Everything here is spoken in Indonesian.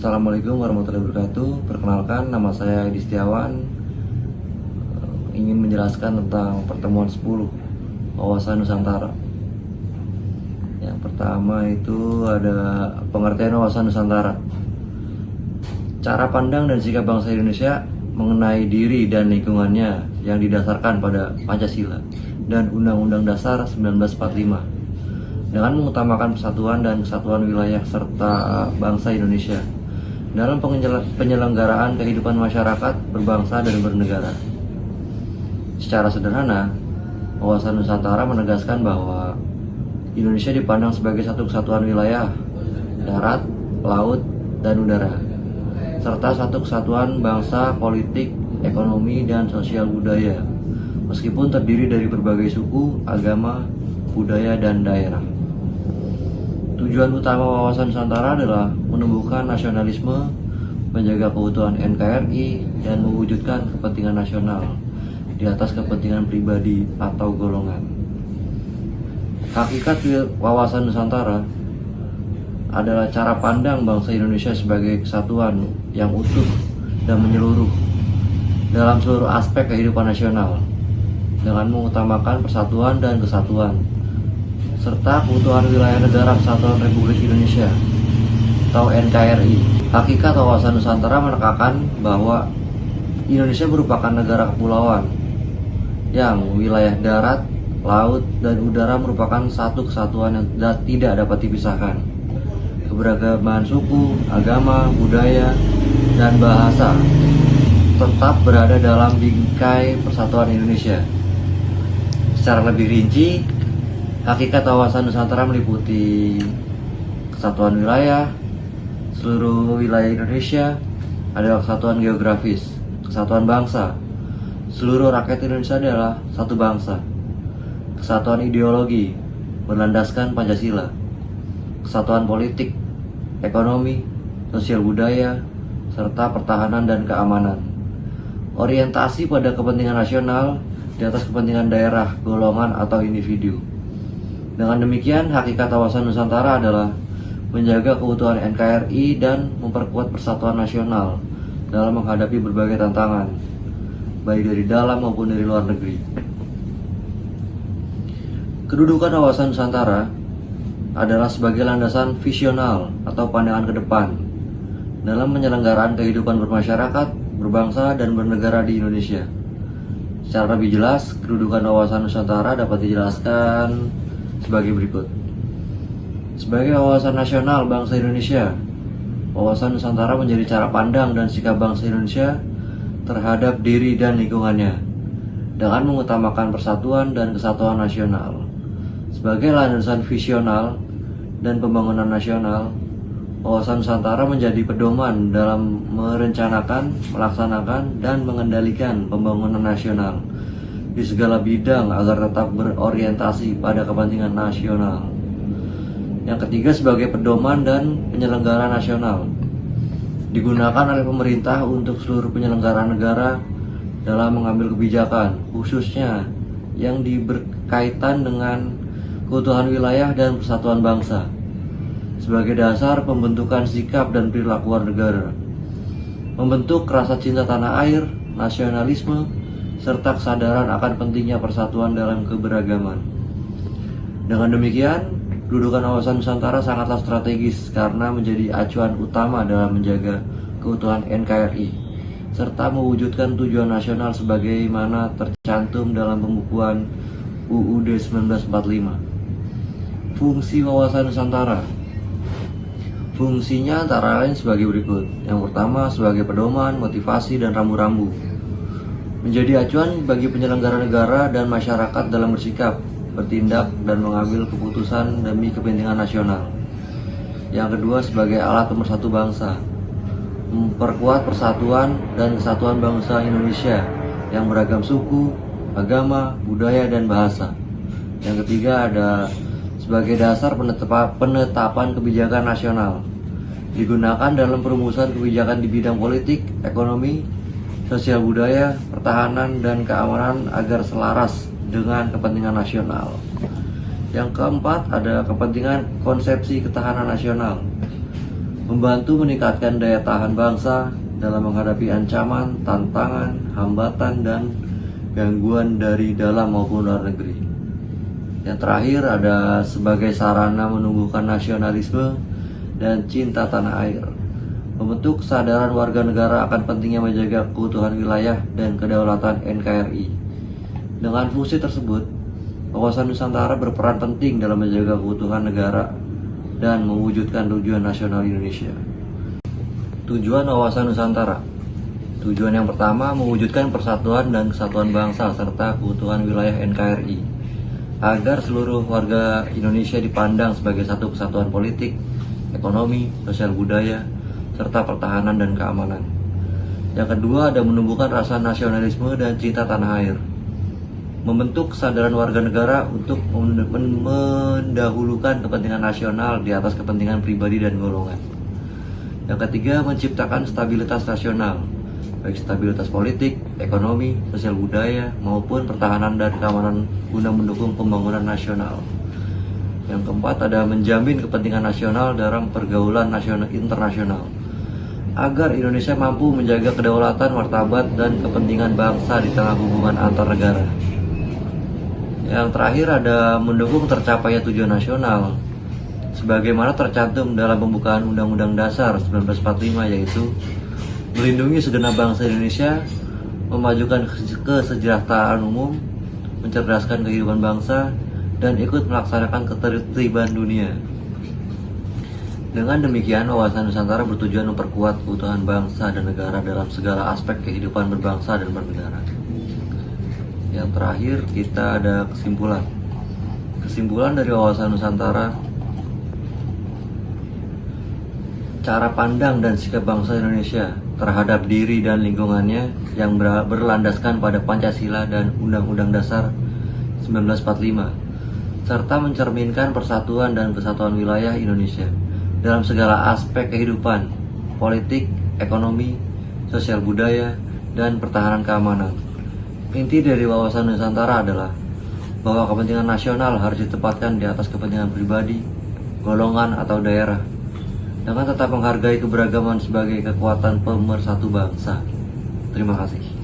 Assalamualaikum warahmatullahi wabarakatuh. Perkenalkan, nama saya Edi Setiawan. Ingin menjelaskan tentang pertemuan 10 wawasan Nusantara. Yang pertama itu ada pengertian wawasan Nusantara. Cara pandang dan sikap bangsa Indonesia mengenai diri dan lingkungannya yang didasarkan pada Pancasila dan Undang-Undang Dasar 1945 dengan mengutamakan persatuan dan kesatuan wilayah serta bangsa Indonesia dalam penyelenggaraan kehidupan masyarakat berbangsa dan bernegara. Secara sederhana, wawasan Nusantara menegaskan bahwa Indonesia dipandang sebagai satu kesatuan wilayah, darat, laut, dan udara, serta satu kesatuan bangsa, politik, ekonomi, dan sosial budaya, meskipun terdiri dari berbagai suku, agama, budaya, dan daerah. Tujuan utama wawasan Nusantara adalah menumbuhkan nasionalisme, menjaga keutuhan NKRI, dan mewujudkan kepentingan nasional di atas kepentingan pribadi atau golongan. Hakikat wawasan Nusantara adalah cara pandang bangsa Indonesia sebagai kesatuan yang utuh dan menyeluruh dalam seluruh aspek kehidupan nasional dengan mengutamakan persatuan dan kesatuan serta keutuhan wilayah negara Kesatuan Republik Indonesia atau NKRI. Hakikat wawasan Nusantara menekankan bahwa Indonesia merupakan negara kepulauan yang wilayah darat, laut, dan udara merupakan satu kesatuan yang tidak dapat dipisahkan. Keberagaman suku, agama, budaya, dan bahasa tetap berada dalam bingkai persatuan Indonesia. Secara lebih rinci, hakikat wawasan Nusantara meliputi kesatuan wilayah. Seluruh wilayah Indonesia adalah kesatuan geografis, kesatuan bangsa. Seluruh rakyat Indonesia adalah satu bangsa. Kesatuan ideologi berlandaskan Pancasila. Kesatuan politik, ekonomi, sosial budaya, serta pertahanan dan keamanan. Orientasi pada kepentingan nasional di atas kepentingan daerah, golongan, atau individu. Dengan demikian, hakikat wawasan Nusantara adalah menjaga keutuhan NKRI dan memperkuat persatuan nasional dalam menghadapi berbagai tantangan, baik dari dalam maupun dari luar negeri. Kedudukan wawasan Nusantara adalah sebagai landasan visional atau pandangan ke depan dalam penyelenggaraan kehidupan bermasyarakat, berbangsa, dan bernegara di Indonesia. Secara lebih jelas, kedudukan wawasan Nusantara dapat dijelaskan sebagai berikut. Sebagai wawasan nasional bangsa Indonesia, wawasan Nusantara menjadi cara pandang dan sikap bangsa Indonesia terhadap diri dan lingkungannya dengan mengutamakan persatuan dan kesatuan nasional. Sebagai landasan visional dan pembangunan nasional, wawasan Nusantara menjadi pedoman dalam merencanakan, melaksanakan, dan mengendalikan pembangunan nasional di segala bidang agar tetap berorientasi pada kepentingan nasional. Yang ketiga, sebagai pedoman dan penyelenggara nasional, digunakan oleh pemerintah untuk seluruh penyelenggara negara dalam mengambil kebijakan, khususnya yang berkaitan dengan keutuhan wilayah dan persatuan bangsa, sebagai dasar pembentukan sikap dan perilaku warga negara, membentuk rasa cinta tanah air, nasionalisme, serta kesadaran akan pentingnya persatuan dalam keberagaman. Dengan demikian, kedudukan wawasan Nusantara sangatlah strategis karena menjadi acuan utama dalam menjaga keutuhan NKRI serta mewujudkan tujuan nasional sebagaimana tercantum dalam pembukuan UUD 1945. Fungsi wawasan Nusantara. Fungsinya antara lain sebagai berikut. Yang pertama, sebagai pedoman, motivasi, dan rambu-rambu. Menjadi acuan bagi penyelenggara negara dan masyarakat dalam bersikap, bertindak, dan mengambil keputusan demi kepentingan nasional. Yang kedua, sebagai alat pemersatu bangsa, memperkuat persatuan dan kesatuan bangsa Indonesia yang beragam suku, agama, budaya, dan bahasa. Yang ketiga, ada sebagai dasar penetapan kebijakan nasional, digunakan dalam perumusan kebijakan di bidang politik, ekonomi, sosial budaya, pertahanan, dan keamanan agar selaras dengan kepentingan nasional. Yang keempat, ada kepentingan konsepsi ketahanan nasional, membantu meningkatkan daya tahan bangsa dalam menghadapi ancaman, tantangan, hambatan, dan gangguan dari dalam maupun luar negeri. Yang terakhir ada sebagai sarana menumbuhkan nasionalisme dan cinta tanah air, membentuk kesadaran warga negara akan pentingnya menjaga keutuhan wilayah dan kedaulatan NKRI. Dengan fungsi tersebut, wawasan Nusantara berperan penting dalam menjaga keutuhan negara dan mewujudkan tujuan nasional Indonesia. Tujuan wawasan Nusantara. Tujuan yang pertama, mewujudkan persatuan dan kesatuan bangsa serta keutuhan wilayah NKRI agar seluruh warga Indonesia dipandang sebagai satu kesatuan politik, ekonomi, sosial budaya, serta pertahanan dan keamanan. Yang kedua ada menumbuhkan rasa nasionalisme dan cinta tanah air, membentuk kesadaran warga negara untuk mendahulukan kepentingan nasional di atas kepentingan pribadi dan golongan. Yang ketiga, menciptakan stabilitas nasional, baik stabilitas politik, ekonomi, sosial budaya, maupun pertahanan dan keamanan guna mendukung pembangunan nasional. Yang keempat ada menjamin kepentingan nasional dalam pergaulan nasional internasional, agar Indonesia mampu menjaga kedaulatan, martabat, dan kepentingan bangsa di tengah hubungan antar negara. Yang terakhir ada mendukung tercapainya tujuan nasional, sebagaimana tercantum dalam pembukaan Undang-Undang Dasar 1945, yaitu melindungi segenap bangsa Indonesia, memajukan kesejahteraan umum, mencerdaskan kehidupan bangsa, dan ikut melaksanakan ketertiban dunia. Dengan demikian, wawasan Nusantara bertujuan memperkuat keutuhan bangsa dan negara dalam segala aspek kehidupan berbangsa dan bernegara. Yang terakhir, kita ada kesimpulan. Kesimpulan dari wawasan Nusantara: cara pandang dan sikap bangsa Indonesia terhadap diri dan lingkungannya yang berlandaskan pada Pancasila dan Undang-Undang Dasar 1945, serta mencerminkan persatuan dan kesatuan wilayah Indonesia dalam segala aspek kehidupan, politik, ekonomi, sosial budaya, dan pertahanan keamanan. Inti dari wawasan Nusantara adalah bahwa kepentingan nasional harus ditempatkan di atas kepentingan pribadi, golongan, atau daerah, dengan tetap menghargai keberagaman sebagai kekuatan pemersatu bangsa. Terima kasih.